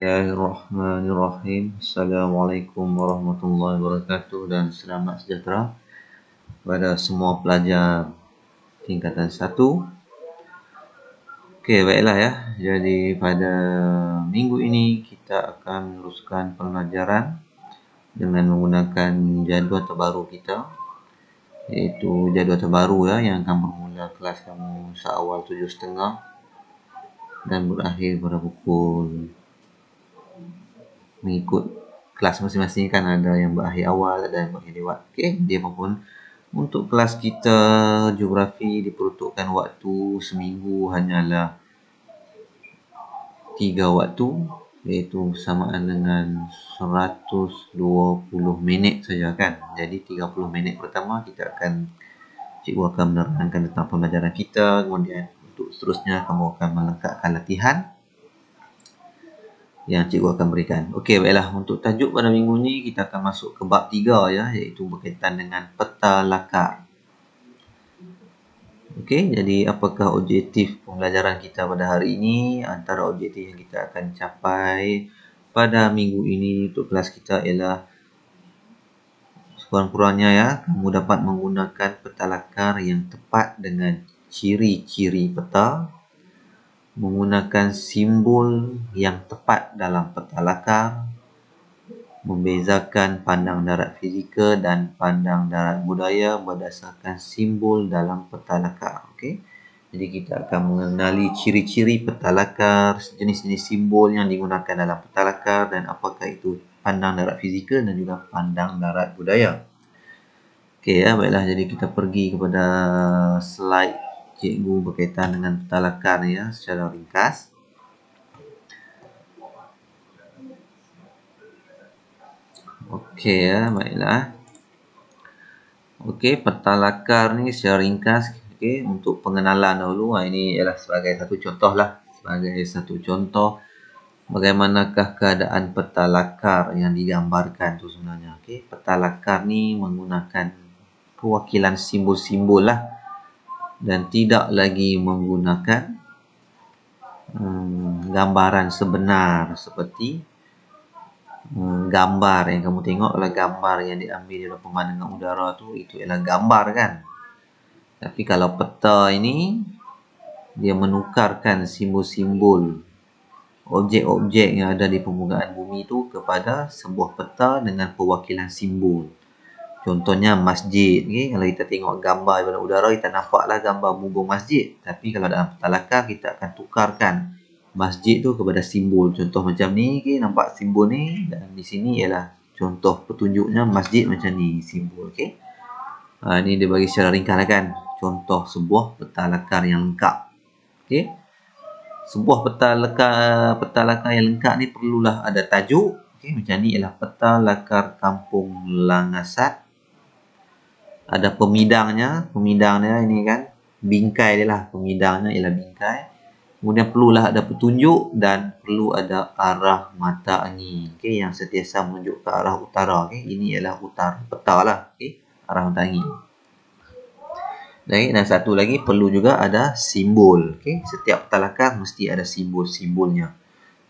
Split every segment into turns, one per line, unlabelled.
Bismillahirrahmanirrahim. Assalamualaikum warahmatullahi wabarakatuh dan selamat sejahtera pada semua pelajar tingkatan 1. Okey, baiklah ya. Jadi pada minggu ini kita akan meneruskan pembelajaran dengan menggunakan jadual terbaru kita, iaitu jadual terbaru ya yang akan bermula kelas kamu seawal 7.30 dan berakhir pada pukul, mengikut kelas masing-masing kan, ada yang berakhir awal, ada yang berakhir lewat. Okey, dia pun untuk kelas kita geografi diperuntukkan waktu seminggu hanyalah 3 waktu, iaitu bersamaan dengan 120 minit saja kan. Jadi 30 minit pertama kita akan, cikgu akan menerangkan tentang pembelajaran kita, kemudian untuk seterusnya kamu akan melengkapkan latihan yang cikgu akan berikan. Okey, baiklah. Untuk tajuk pada minggu ni kita akan masuk ke bab 3 ya, iaitu berkaitan dengan peta lakar. Okey, jadi apakah objektif pembelajaran kita pada hari ini? Antara objektif yang kita akan capai pada minggu ini untuk kelas kita ialah sekurang-kurangnya ya, kamu dapat menggunakan peta lakar yang tepat dengan ciri-ciri peta, menggunakan simbol yang tepat dalam peta lakar, membezakan pandang darat fizikal dan pandang darat budaya berdasarkan simbol dalam peta lakar. Okey. Jadi kita akan mengenali ciri-ciri peta lakar, jenis-jenis simbol yang digunakan dalam peta lakar dan apakah itu pandang darat fizikal dan juga pandang darat budaya. Okey ya, baiklah. Jadi kita pergi kepada slide cikgu berkaitan dengan peta lakar ni ya secara ringkas. Okey ya, baiklah. Okey, peta lakar ni secara ringkas, okey, untuk pengenalan dahulu. Ini ialah sebagai satu contoh lah, sebagai satu contoh bagaimanakah keadaan peta lakar yang digambarkan tu sebenarnya. Okey, peta lakar ni menggunakan perwakilan simbol-simbol lah dan tidak lagi menggunakan gambaran sebenar seperti gambar yang kamu tengok adalah gambar yang diambil dari pemandangan udara tu, itu ialah gambar kan. Tapi kalau peta ini dia menukarkan simbol-simbol objek-objek yang ada di permukaan bumi tu kepada sebuah peta dengan perwakilan simbol. Contohnya masjid, okay? Kalau kita tengok gambar daripada udara, kita nampaklah gambar bumbung masjid. Tapi kalau dalam peta lakar, kita akan tukarkan masjid tu kepada simbol. Contoh macam ni, okay? Nampak simbol ni, dan di sini ialah contoh petunjuknya masjid macam ni simbol. Okay? Ini dia bagi secara ringkas lah kan, contoh sebuah peta lakar yang lengkap. Okay? Sebuah peta lakar yang lengkap ni perlulah ada tajuk. Okay? Macam ni ialah peta lakar Kampung Langasat. Ada pemidangnya ini kan, bingkai dia lah, pemidangnya ialah bingkai. Kemudian perlulah ada petunjuk dan perlu ada arah mata angin, okey, yang sentiasa menunjuk ke arah utara. Okey, ini ialah utara peta lah, okey, arah mata angin. Dan satu lagi perlu juga ada simbol. Okey, setiap peta lakar mesti ada simbol-simbolnya.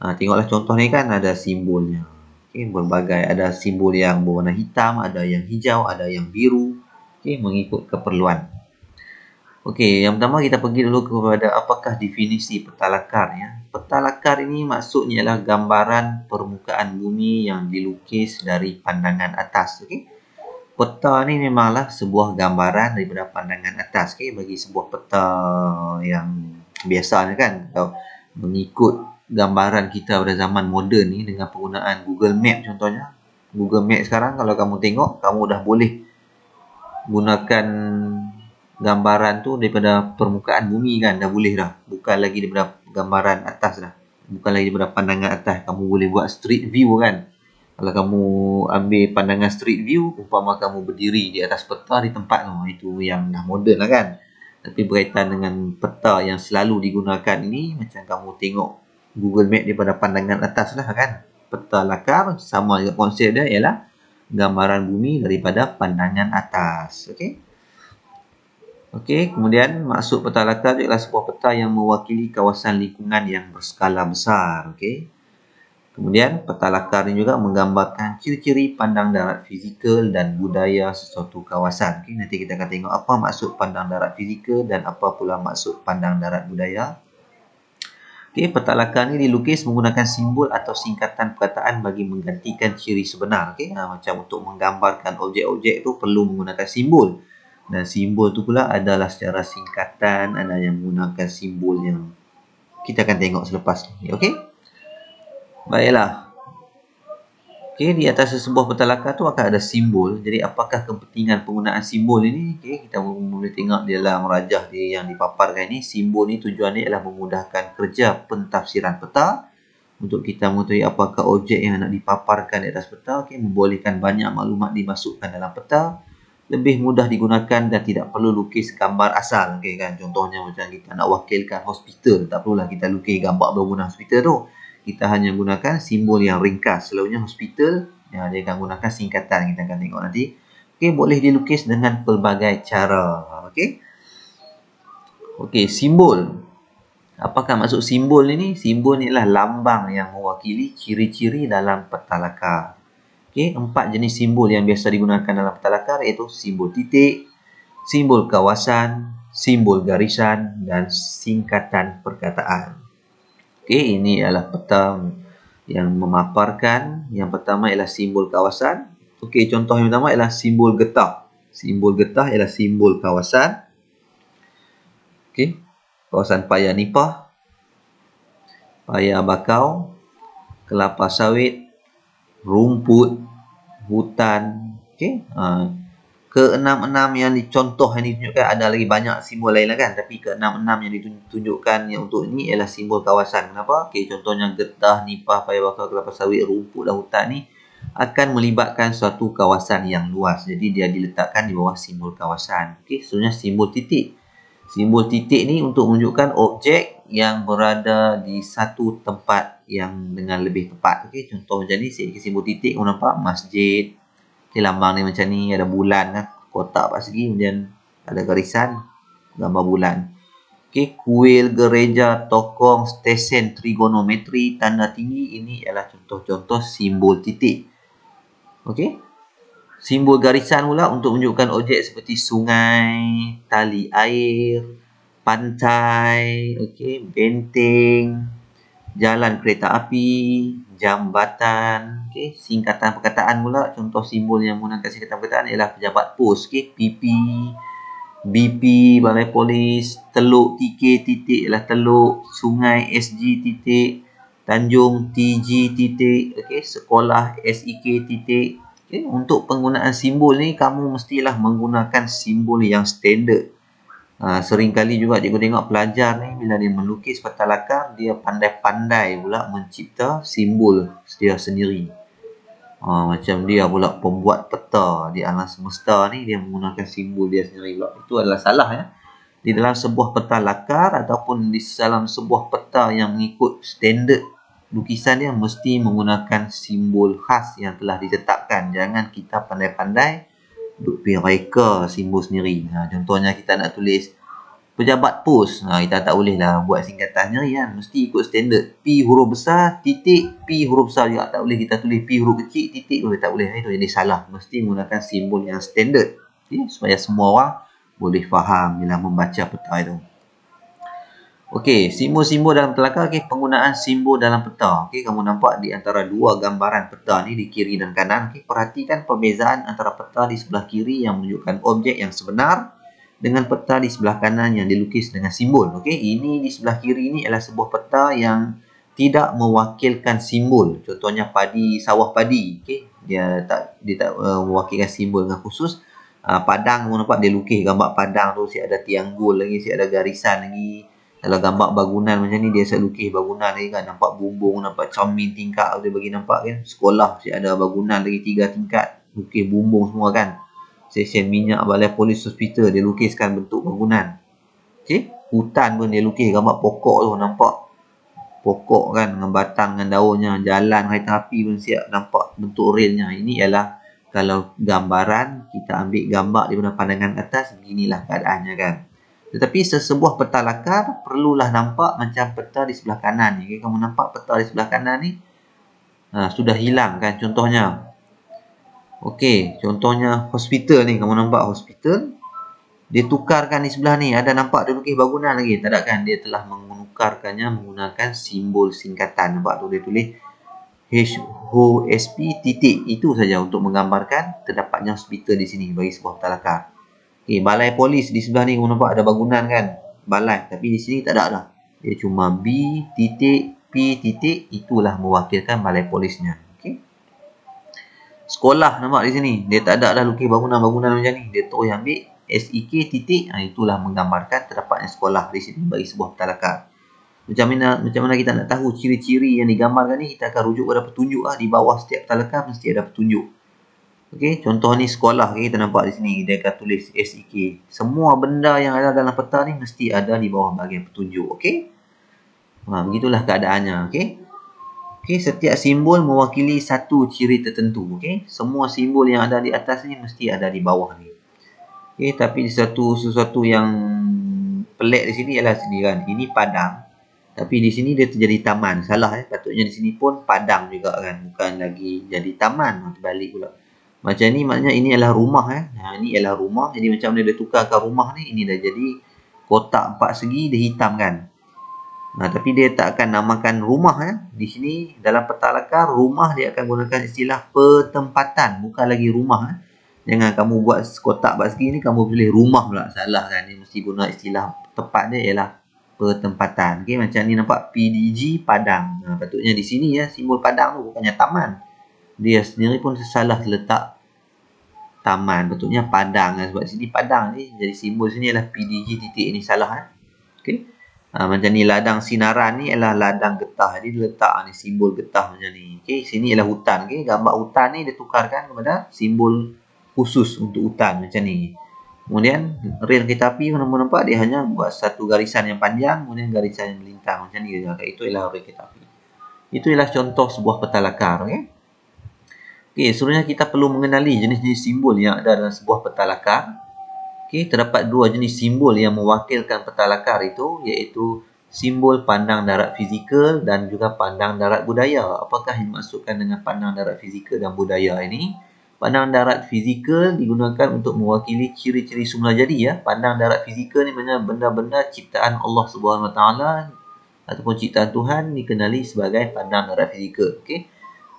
Tengoklah contoh ni kan, ada simbolnya. Okey, berbagai, ada simbol yang berwarna hitam, ada yang hijau, ada yang biru. Okey, mengikut keperluan. Okey, yang pertama kita pergi dulu kepada apakah definisi peta lakar ya. Peta lakar ini maksudnya ialah gambaran permukaan bumi yang dilukis dari pandangan atas. Okey. Peta ni memanglah sebuah gambaran daripada pandangan atas. Okey, bagi sebuah peta yang biasanya kan, kalau mengikut gambaran kita pada zaman moden ni dengan penggunaan Google Map contohnya. Google Map sekarang kalau kamu tengok, kamu dah boleh gunakan gambaran tu daripada permukaan bumi kan, dah boleh dah, bukan lagi daripada gambaran atas dah, bukan lagi daripada pandangan atas. Kamu boleh buat street view kan. Kalau kamu ambil pandangan street view, umpama kamu berdiri di atas peta di tempat tu, itu yang dah moden lah kan. Tapi berkaitan dengan peta yang selalu digunakan ini, macam kamu tengok Google Map daripada pandangan atas lah kan. Peta lakar sama juga konsep dia ialah gambaran bumi daripada pandangan atas. Okey. Okey, kemudian maksud peta lakar ialah sebuah peta yang mewakili kawasan lingkungan yang berskala besar. Okey. Kemudian peta lakar ini juga menggambarkan ciri-ciri pandang darat fizikal dan budaya sesuatu kawasan. Okay, nanti kita akan tengok apa maksud pandang darat fizikal dan apa pula maksud pandang darat budaya. Okay, peta lakar ni dilukis menggunakan simbol atau singkatan perkataan bagi menggantikan ciri sebenar. Okay, macam untuk menggambarkan objek-objek tu perlu menggunakan simbol. Dan simbol tu pula adalah secara singkatan, ada yang menggunakan simbol yang kita akan tengok selepas ni. Okay? Baiklah. Okay, di atas sebuah peta lakar tu akan ada simbol. Jadi apakah kepentingan penggunaan simbol ini? Okay, kita boleh tengok di dalam rajah dia yang dipaparkan ini. Simbol ni tujuannya adalah memudahkan kerja pentafsiran peta. Untuk kita mengetahui apakah objek yang nak dipaparkan di atas peta. Okay, membolehkan banyak maklumat dimasukkan dalam peta. Lebih mudah digunakan dan tidak perlu lukis gambar asal. Okay, kan? Contohnya macam kita nak wakilkan hospital. Tak perlulah kita lukis gambar bangunan hospital tu. Kita hanya gunakan simbol yang ringkas. Selalunya hospital, ya, dia akan gunakan singkatan. Kita akan tengok nanti. Okey, boleh dilukis dengan pelbagai cara. Okey. Okey, simbol. Apakah maksud simbol ini? Simbol ni adalah lambang yang mewakili ciri-ciri dalam peta lakar. Okey, 4 jenis simbol yang biasa digunakan dalam peta lakar iaitu simbol titik, simbol kawasan, simbol garisan dan singkatan perkataan. Okey, ini adalah peta yang memaparkan. Yang pertama ialah simbol kawasan. Okey, contoh yang pertama ialah simbol getah. Simbol getah ialah simbol kawasan. Okey, kawasan paya nipah, paya bakau, kelapa sawit, rumput, hutan. Okey, ke-6 yang dicontoh yang ditunjukkan ada lagi banyak simbol lain lah kan, tapi ke-6 yang ditunjukkan yang untuk ini ialah simbol kawasan. Kenapa? Okey, contohnya getah, nipah, paya bakau, kelapa sawit, rumput dan hutan ni akan melibatkan suatu kawasan yang luas. Jadi dia diletakkan di bawah simbol kawasan. Okey, seterusnya simbol titik. Simbol titik ni untuk menunjukkan objek yang berada di satu tempat yang dengan lebih tepat. Okey, contoh macam ni, simbol titik kamu nampak masjid. Okay, lambang ni macam ni, ada bulan kan, kotak persegi, kemudian ada garisan, gambar bulan. Okay, kuil, gereja, tokong, stesen, trigonometri, tanda tinggi, ini adalah contoh-contoh simbol titik. Okay, simbol garisan pula untuk menunjukkan objek seperti sungai, tali air, pantai, okay, benteng, jalan kereta api, jambatan. Okey, singkatan perkataan pula, contoh simbol yang menggunakan singkatan perkataan ialah pejabat pos. Okey, PP, BP, balai polis, teluk TK titik ialah teluk, sungai SG titik, Tanjung TG titik, okey, sekolah SEK titik. Okey, untuk penggunaan simbol ni kamu mestilah menggunakan simbol yang standard. Seringkali juga cikgu tengok pelajar ni bila dia melukis peta lakar, dia pandai-pandai pula mencipta simbol dia sendiri. Macam dia pula pembuat peta di alam semesta ni, dia menggunakan simbol dia sendiri pula. Itu adalah salah ya. Di dalam sebuah peta lakar ataupun di dalam sebuah peta yang mengikut standard lukisan dia mesti menggunakan simbol khas yang telah ditetapkan. Jangan kita pandai-pandai duk pergi reka simbol sendiri. Contohnya kita nak tulis pejabat pos. Kita tak boleh lah buat singkatan sendiri kan. Mesti ikut standard. P huruf besar, titik, P huruf besar juga. Tak boleh kita tulis P huruf kecil, titik boleh. Tak boleh. Itu jadi salah. Mesti menggunakan simbol yang standard. Okay? Supaya semua orang boleh faham bila membaca peta itu. Okey, simbol-simbol dalam peta lakar. Okey, penggunaan simbol dalam peta. Okey, kamu nampak di antara dua gambaran peta ni di kiri dan kanan. Okey, perhatikan perbezaan antara peta di sebelah kiri yang menunjukkan objek yang sebenar dengan peta di sebelah kanan yang dilukis dengan simbol. Okey, ini di sebelah kiri ini adalah sebuah peta yang tidak mewakilkan simbol. Contohnya padi, sawah padi. Okey, dia tak mewakilkan simbol dengan khusus. Padang, kamu nampak dia lukis gambar padang tu, si ada tianggul lagi, si ada garisan lagi. Kalau gambar bangunan macam ni, dia akan lukis bangunan lagi kan. Nampak bumbung, nampak cermin tingkap. Dia bagi nampak kan. Sekolah, si ada bangunan lagi 3 tingkat. Lukis bumbung semua kan. Stesen minyak, balai polis, hospital. Dia lukiskan bentuk bangunan. Okay. Hutan pun dia lukis gambar pokok tu. Nampak pokok kan. Dengan batang, dengan daunnya. Jalan, kereta api pun siap. Nampak bentuk relnya. Ini ialah kalau gambaran, kita ambil gambar daripada pandangan atas. Beginilah keadaannya kan. Tetapi sesebuah peta lakar perlulah nampak macam peta di sebelah kanan ni. Okay, kamu nampak peta di sebelah kanan ni. Sudah hilang kan contohnya. Okey, contohnya hospital ni, kamu nampak hospital, dia tukarkan di sebelah ni, ada nampak dia lukis bangunan lagi, tak ada kan? Dia telah menukarkannya menggunakan simbol singkatan. Nampak tu dia tulis HOSP titik, itu saja untuk menggambarkan terdapatnya hospital di sini bagi sebuah talakar. Okey, balai polis di sebelah ni kamu nampak ada bangunan kan? Balai, tapi di sini tak ada dah. Dia cuma B titik P titik, itulah mewakilkan balai polisnya. Okey. Sekolah nampak di sini, dia tak ada dah lukis bangunan-bangunan macam ni. Dia terus ambil SEK titik, itulah menggambarkan terdapatnya sekolah di sini bagi sebuah talakar. Macam mana kita nak tahu ciri-ciri yang digambarkan ni? Kita akan rujuk pada petunjuk lah. Di bawah setiap talakar mesti ada petunjuk. Okey, contoh ni sekolah, kita nampak di sini dia akan tulis SEK. Semua benda yang ada dalam peta ni mesti ada di bawah bahagian petunjuk. Okey. Begitulah keadaannya. Okey. Okey, setiap simbol mewakili satu ciri tertentu. Okey, semua simbol yang ada di atas ni mesti ada di bawah ni. Okey, tapi sesuatu yang pelik di sini ialah sini kan. Ini padang. Tapi di sini dia terjadi taman. Salah patutnya di sini pun padang juga kan. Bukan lagi jadi taman. Terbalik pula. Macam ni maknanya ini adalah rumah ini adalah rumah. Jadi macam mana dia tukarkan rumah ni, ini dah jadi kotak 4 segi, dia hitamkan. Tapi dia tak akan namakan rumah Di sini dalam peta lakar, rumah dia akan gunakan istilah pertempatan, bukan lagi rumah Jangan kamu buat kotak 4 segi ni kamu pilih rumah pula. Salah kan. Dia mesti guna istilah tepat dia ialah pertempatan. Okey, macam ni nampak PDG Padang. Patutnya di sini simbol Padang tu bukannya taman. Dia sendiri pun salah letak taman, betulnya padang sebab sini padang ni jadi simbol sini adalah PDG titik, ini salah okey. Macam ni ladang sinaran ni adalah ladang getah, jadi dia letak ni simbol getah macam ni. Okey, sini ialah hutan. Okey, gambar hutan ni dia tukarkan kepada simbol khusus untuk hutan macam ni. Kemudian rel kereta api kamu nampak dia hanya buat satu garisan yang panjang, kemudian garisan yang melintang macam ni saja. Itu ialah rel kereta api. Itu ialah contoh sebuah peta lakar. Okey. Okey, sebenarnya kita perlu mengenali jenis-jenis simbol yang ada dalam sebuah peta lakar. Okey, terdapat dua jenis simbol yang mewakilkan peta lakar itu, iaitu simbol pandang darat fizikal dan juga pandang darat budaya. Apakah yang dimaksudkan dengan pandang darat fizikal dan budaya ini? Pandang darat fizikal digunakan untuk mewakili ciri-ciri semula jadi Pandang darat fizikal ni maknanya benda-benda ciptaan Allah Subhanahu Wa Taala ataupun ciptaan Tuhan dikenali sebagai pandang darat fizikal. Okey.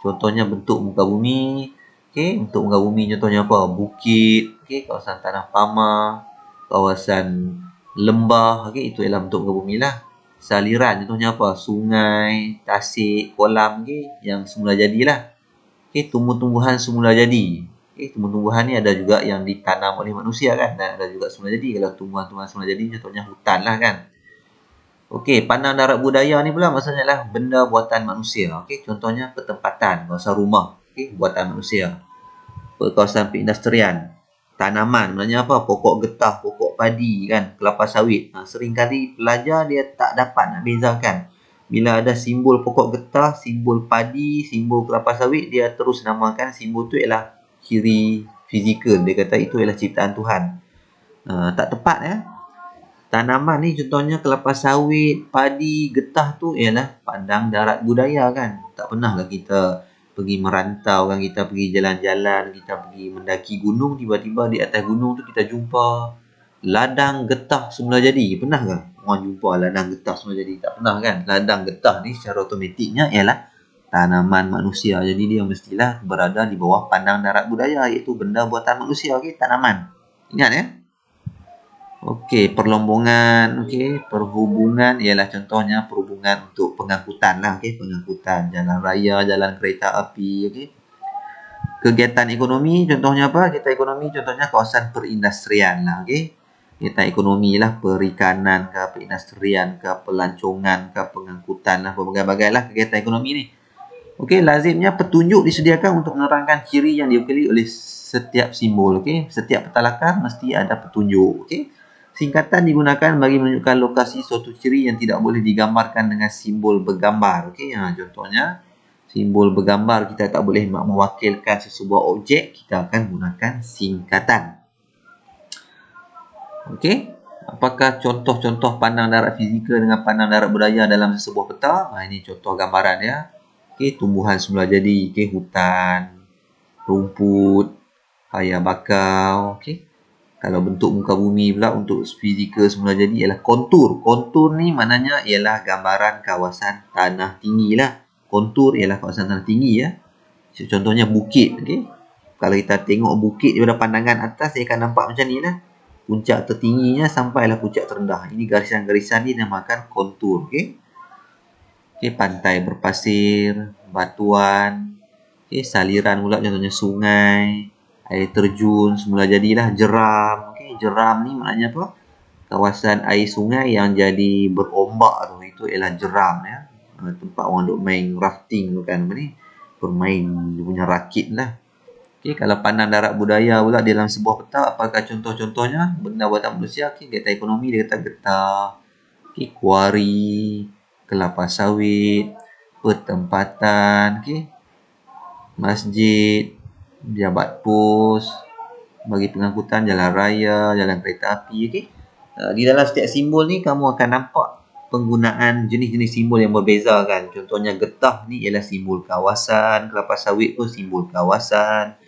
Contohnya bentuk muka bumi. Okey, bentuk muka bumi contohnya apa? Bukit, okey, kawasan tanah pama, kawasan lembah, okey, itu ialah bentuk muka bumi lah. Saliran contohnya apa? Sungai, tasik, kolam, okey, yang semula jadilah. Okey, tumbuh-tumbuhan semula jadi. Okey, tumbuh-tumbuhan ni ada juga yang ditanam oleh manusia kan, dan ada juga semula jadi. Kalau tumbuhan-tumbuhan semula jadi contohnya hutan lah kan. Okey, pandang darat budaya ni pula maksudnya adalah benda buatan manusia. Okey, contohnya pertempatan, kawasan rumah, okey, buatan manusia. Kawasan perindustrian, tanaman, maknanya apa? Pokok getah, pokok padi kan, kelapa sawit. Seringkali pelajar dia tak dapat nak bezakan. Bila ada simbol pokok getah, simbol padi, simbol kelapa sawit, dia terus namakan simbol tu ialah ciri fizikal. Dia kata itu ialah ciptaan Tuhan. Tak tepat Tanaman ni contohnya kelapa sawit, padi, getah tu ialah pandang darat budaya kan. Tak pernahlah kita pergi merantau kan, kita pergi jalan-jalan, kita pergi mendaki gunung, tiba-tiba di atas gunung tu kita jumpa ladang getah semula jadi. Pernah ke orang jumpa ladang getah semula jadi? Tak pernah kan. Ladang getah ni secara automatiknya ialah tanaman manusia. Jadi dia mestilah berada di bawah pandang darat budaya, iaitu benda buatan manusia, okey, tanaman. Ingat Okey, perlombongan, okey, perhubungan ialah contohnya perhubungan untuk pengangkutan lah, okey, pengangkutan jalan raya, jalan kereta api, okey. Kegiatan ekonomi contohnya apa? Kegiatan ekonomi contohnya kawasan perindustrian lah, okey. Kegiatan ekonomi lah, perikanan ke, perindustrian ke, pelancongan ke, pengangkutan lah, berbagai-bagai lah kegiatan ekonomi ni. Okey, lazimnya petunjuk disediakan untuk menerangkan ciri yang diwakili oleh setiap simbol, okey. Setiap peta lakar mesti ada petunjuk, okey. Singkatan digunakan bagi menunjukkan lokasi suatu ciri yang tidak boleh digambarkan dengan simbol bergambar. Okey, contohnya simbol bergambar kita tak boleh mewakilkan sesebuah objek, kita akan gunakan singkatan. Okey, apakah contoh-contoh pandang darat fizikal dengan pandang darat budaya dalam sebuah peta? Ini contoh gambaran Okey, tumbuhan semula jadi, okey, hutan, rumput, hayar bakau, okey. Kalau bentuk muka bumi pula untuk fizikal semula jadi ialah kontur. Kontur ni maknanya ialah gambaran kawasan tanah tinggi lah. Kontur ialah kawasan tanah tinggi ya. Contohnya bukit, okey. Kalau kita tengok bukit daripada pandangan atas, dia akan nampak macam ni lah. Puncak tertingginya sampailah puncak terendah. Ini garisan-garisan ni dinamakan kontur, okey. Okey, pantai berpasir, batuan, okey, saliran pula contohnya sungai, air terjun semula jadilah jeram. Okey, jeram ni maknanya apa? Kawasan air sungai yang jadi berombak tu, itu ialah jeram ya. Tempat orang duk main rafting tu kan, apa ni? Bermain dia punya rakit lah. Okey, kalau pandang darat budaya pula dalam sebuah peta, apakah contoh-contohnya benda buatan manusia? Okey, kata ekonomi dia kata getah, okey, kuari, kelapa sawit, pertempatan, okey, masjid, jabat pos, bagi pengangkutan, jalan raya, jalan kereta api, okey. Di dalam setiap simbol ni kamu akan nampak penggunaan jenis-jenis simbol yang berbeza kan. Contohnya getah ni ialah simbol kawasan, kelapa sawit pun simbol kawasan,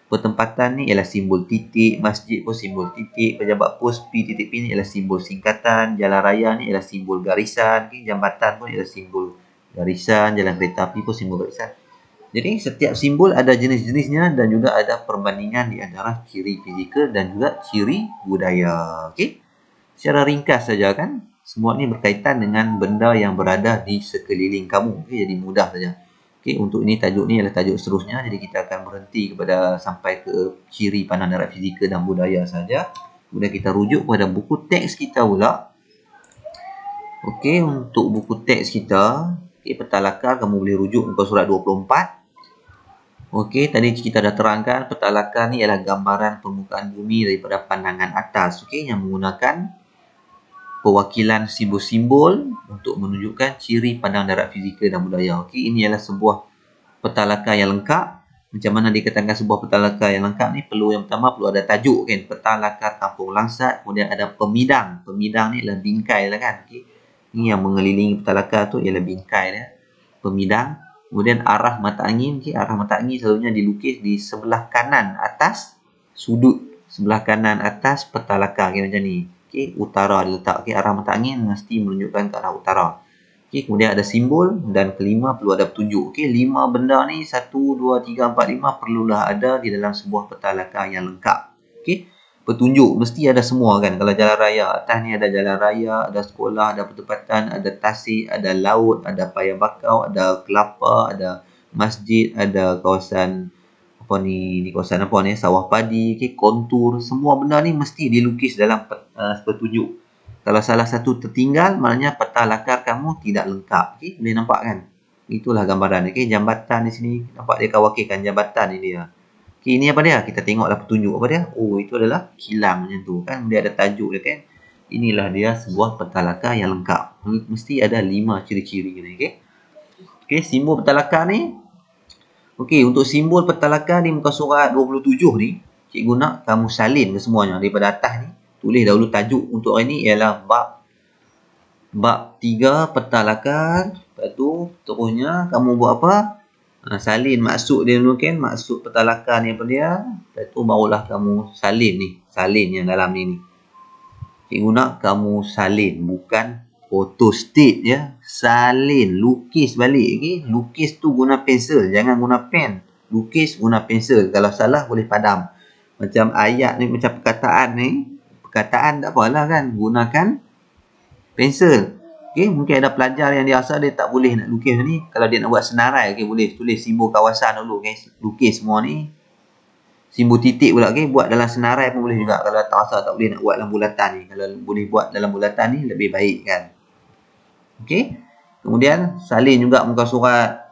pertempatan ni ialah simbol titik, masjid pun simbol titik, pejabat pos P titik P ni ialah simbol singkatan, jalan raya ni ialah simbol garisan, okay? Jambatan pun ialah simbol garisan, jalan kereta api pun simbol garisan. Jadi setiap simbol ada jenis-jenisnya dan juga ada perbandingan di antara ciri fizikal dan juga ciri budaya. Okey. Secara ringkas saja kan, semua ni berkaitan dengan benda yang berada di sekeliling kamu. Okey, jadi mudah saja. Okey, untuk ini tajuk ni adalah tajuk seterusnya. Jadi kita akan berhenti kepada sampai ke ciri pandang darat fizikal dan budaya saja. Kemudian kita rujuk pada buku teks kita pula. Okey, untuk buku teks kita, okey, peta lakar kamu boleh rujuk muka surat 24. Okey, tadi kita dah terangkan peta lakar ni ialah gambaran permukaan bumi daripada pandangan atas, okey, yang menggunakan perwakilan simbol-simbol untuk menunjukkan ciri pandang darat fizikal dan budaya. Okey, ini ialah sebuah peta lakar yang lengkap. Macam mana dikatakan sebuah peta lakar yang lengkap ni? Yang pertama perlu ada tajuk kan, peta lakar Kampung Langsat, kemudian ada pemidang. Pemidang ni ialah bingkai lah kan. Okey. Ini yang mengelilingi peta lakar tu ialah bingkai dia. Pemidang. Kemudian arah mata angin, okay, arah mata angin selalunya dilukis di sebelah kanan atas sudut sebelah kanan atas peta lakar, okay, macam ni. Okay, utara diletak. Okay, arah mata angin mesti menunjukkan ke arah utara. Okay, kemudian ada simbol dan kelima perlu ada petunjuk. Okay, 5 benda ni 1, 2, 3, 4, 5 perlulah ada di dalam sebuah peta lakar yang lengkap. Okay. Petunjuk mesti ada semua kan. Kalau jalan raya, atas ni ada jalan raya, ada sekolah, ada pertempatan, ada tasik, ada laut, ada paya bakau, ada kelapa, ada masjid, ada kawasan apa ni, kawasan apa ni, sawah padi, okay, kontur, semua benda ni mesti dilukis dalam petunjuk. Kalau salah satu tertinggal, maknanya peta lakar kamu tidak lengkap. Okay, boleh nampak kan? Itulah gambaran. Okay, jambatan di sini nampak dia wakilkan jambatan ini dia. Okay, ini apa dia? Kita tengoklah petunjuk apa dia. Oh, itu adalah kilang macam tu kan. Dia ada tajuk dia kan. Inilah dia sebuah peta lakar yang lengkap. Mesti ada 5 ciri-ciri ni. Okay. Okay, simbol peta lakar ni. Okay, untuk simbol peta lakar di muka surat 27 ni, cikgu nak kamu salin ke semuanya daripada atas ni. Tulis dahulu tajuk untuk hari ni ialah bab 3 peta lakar. Lepas tu terusnya kamu buat apa? Salin maksud dia dulu kan, maksud peta lakar ni apa dia. Lepas tu barulah kamu salin ni, salin yang dalam ni. Cikgu nak kamu salin, bukan photostat ya. Salin, lukis balik. Okay? Lukis tu guna pensel, jangan guna pen. Lukis guna pensel, kalau salah boleh padam. Macam ayat ni, macam perkataan ni, perkataan tak apalah kan, gunakan pensel. Okay, mungkin ada pelajar yang dia asal dia tak boleh nak lukis ni. Kalau dia nak buat senarai, okay, boleh tulis simbol kawasan dulu. Okay, lukis semua ni. Simbol titik pula, okay, buat dalam senarai pun boleh juga. Kalau tak asal tak boleh nak buat dalam bulatan ni. Kalau boleh buat dalam bulatan ni, lebih baik kan. Okay. Kemudian, salin juga muka surat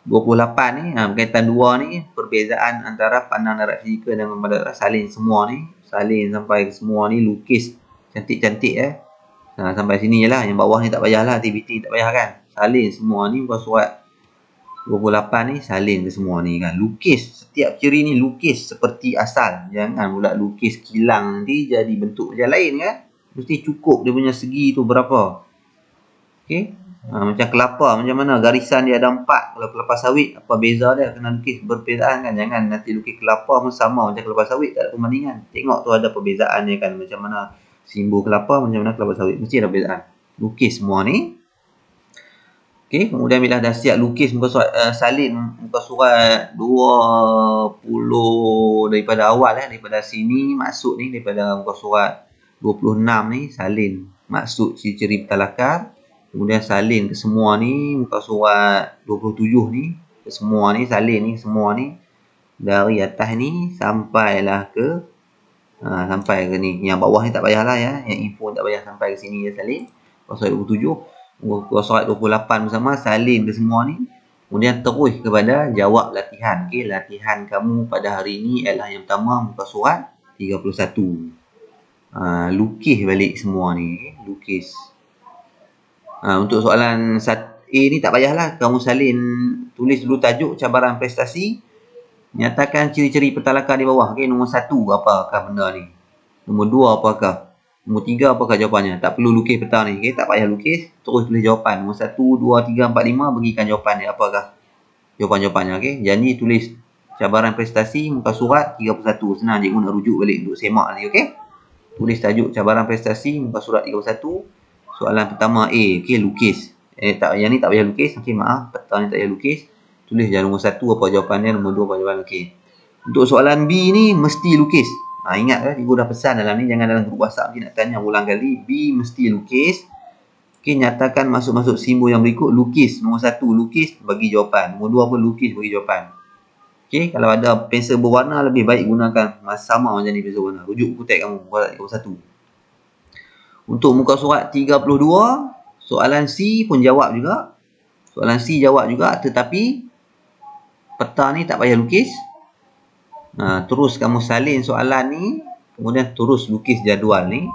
28 ni. Berkaitan 2 ni, perbezaan antara pandang darat fizikal dan pandang darat. Salin semua ni. Salin sampai semua ni, lukis cantik-cantik sampai sini je lah. Yang bawah ni tak payahlah, aktiviti tak payah kan. Salin semua ni muka surat 28 ni, salin ke semua ni kan. Lukis, setiap ciri ni lukis seperti asal. Jangan pula lukis kilang nanti jadi bentuk macam lain kan. Mesti cukup dia punya segi tu berapa. Okay. Macam kelapa, macam mana garisan dia ada 4. Kalau kelapa sawit, apa beza dia? Kena lukis berbezaan kan. Jangan nanti lukis kelapa pun sama macam kelapa sawit, tak ada perbandingan. Tengok tu ada perbezaan dia kan. Macam mana simbol kelapa, macam mana kelapa sawit. Mesti ada perbezaan. Lukis semua ni. Okey, kemudian bila dah siap lukis muka surat, salin muka surat 20 daripada awal, daripada sini maksud ni, daripada muka surat 26 ni salin maksud ciri-ciri pentalakar. Kemudian salin ke semua ni muka surat 27 ni, ke semua ni salin ni semua ni dari atas ni sampailah ke sampai ke ni. Yang bawah ni tak payahlah ya, yang info tak payah, sampai ke sini je salin muka surat 27. Muka surat 28 bersama salin ke semua ni. Kemudian terus kepada jawab latihan. Okey, latihan kamu pada hari ini ialah yang pertama muka surat 31. Lukis balik semua ni, lukis. Untuk soalan A ni tak payahlah, kamu salin tulis dulu tajuk cabaran prestasi. Nyatakan ciri-ciri pentalakar di bawah. Okey, nombor 1 apakah benda ni? Nombor 2 apakah? Nombor 3 apakah jawapannya? Tak perlu lukis peta ni. Okay? Tak payah lukis. Terus tulis jawapan. Nombor 1, 2, 3, 4, 5. Bagikan jawapan dia. Apakah jawapan-jawapannya? Okay? Jadi tulis cabaran prestasi muka surat 31. Senang cikgu nak rujuk balik untuk semak nanti. Okay? Tulis tajuk cabaran prestasi muka surat 31. Soalan pertama A. Okay? Lukis. Yang ni tak payah lukis. Okay, maaf. Peta ni tak payah lukis. Tulis je nombor 1 apa jawapannya. Nombor 2 apa jawapan. Okay. Untuk soalan B ni mesti lukis. Ingat cikgu dah pesan dalam ni, jangan dalam grup WhatsApp nak tanya ulang kali. B mesti lukis. Okey, nyatakan masuk-masuk simbol yang berikut. Lukis. Nombor 1 lukis, bagi jawapan. Nombor 2 apa? Lukis, bagi jawapan. Okey, kalau ada pensel berwarna lebih baik gunakan sama macam ni pensel warna. Rujuk buku teks kamu muka surat 31. Untuk muka surat 32, soalan C pun jawab juga. Soalan C jawab juga, tetapi peta ni tak payah lukis. Terus kamu salin soalan ni, kemudian terus lukis jadual ni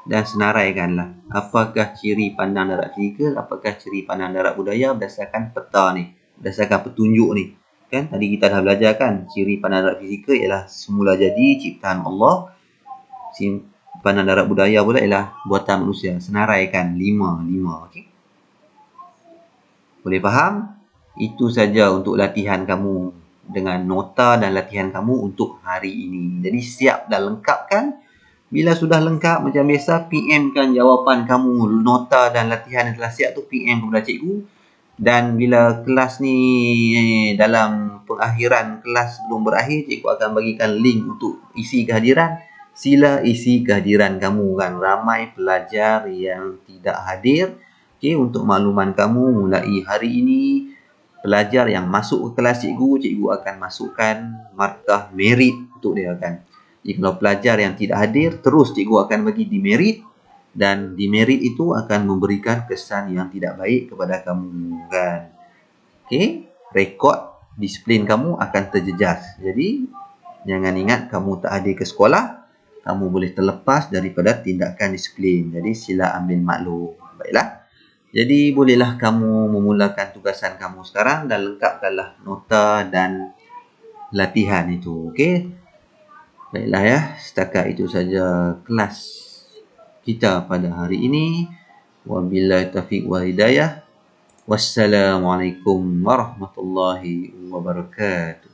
dan senaraikanlah. Apakah ciri pandang darat fizikal, apakah ciri pandang darat budaya berdasarkan peta ni, berdasarkan petunjuk ni. Kan tadi kita dah belajar kan, ciri pandang darat fizikal ialah semula jadi ciptaan Allah. Ciri pandang darat budaya pula ialah buatan manusia. Senaraikan 5. Okey. Boleh faham? Itu saja untuk latihan kamu dengan nota dan latihan kamu untuk hari ini. Jadi siap dan lengkap kan? Bila sudah lengkap macam biasa, PM kan jawapan kamu, nota dan latihan yang telah siap tu PM kepada cikgu. Dan bila kelas ni dalam pengakhiran kelas belum berakhir, cikgu akan bagikan link untuk isi kehadiran. Sila isi kehadiran kamu kan. Ramai pelajar yang tidak hadir. Okey, untuk makluman kamu mulai hari ini, pelajar yang masuk ke kelas cikgu akan masukkan markah merit untuk dia kan. Jadi kalau pelajar yang tidak hadir, terus cikgu akan bagi demerit, dan demerit itu akan memberikan kesan yang tidak baik kepada kamu kan. Okey, rekod disiplin kamu akan terjejas. Jadi jangan ingat kamu tak hadir ke sekolah, kamu boleh terlepas daripada tindakan disiplin. Jadi sila ambil maklum. Baiklah. Jadi bolehlah kamu memulakan tugasan kamu sekarang dan lengkapkanlah nota dan latihan itu. Okey. Baiklah ya, setakat itu saja kelas kita pada hari ini. Wabillahi taufiq wal hidayah. Wassalamualaikum warahmatullahi wabarakatuh.